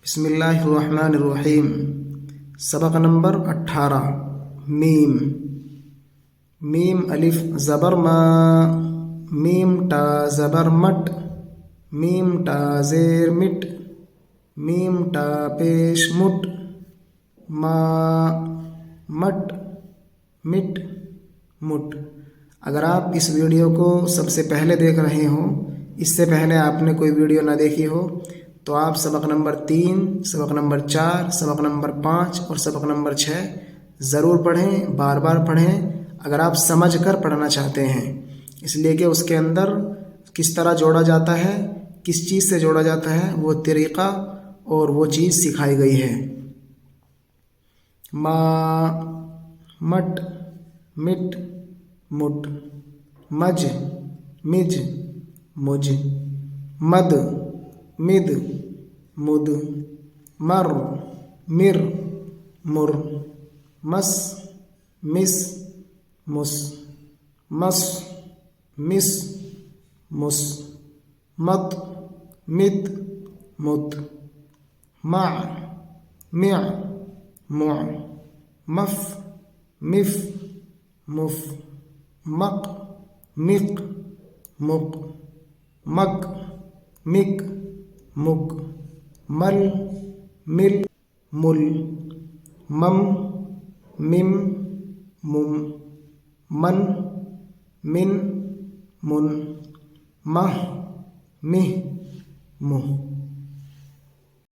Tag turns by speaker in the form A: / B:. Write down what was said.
A: بسم اللہ الرحمن الرحیم۔ سبق نمبر 18۔ میم۔ میم الف زبر ما، میم ٹا زبر مٹ، میم ٹا زیر مٹ، میم ٹا پیش مٹ، ما مٹ مٹ مٹ۔ اگر آپ اس ویڈیو کو سب سے پہلے دیکھ رہے ہوں، اس سے پہلے آپ نے کوئی ویڈیو نہ دیکھی ہو، تو آپ سبق نمبر 3، سبق نمبر 4، سبق نمبر 5 اور سبق نمبر 6 ضرور پڑھیں، بار بار پڑھیں اگر آپ سمجھ کر پڑھنا چاہتے ہیں، اس لیے کہ اس کے اندر کس طرح جوڑا جاتا ہے، کس چیز سے جوڑا جاتا ہے، وہ طریقہ اور وہ چیز سکھائی گئی ہے۔ ما مٹ مٹ مٹ، مج مج مج، مد مد مد، مر مر مر، مس مس مس، مس مس مس، مت مت مت، مع مع مع، مف مف مف، مق مق مق، مک مک مک، مل مل مل، مم مم مم، من من من، مہ مہ مہ۔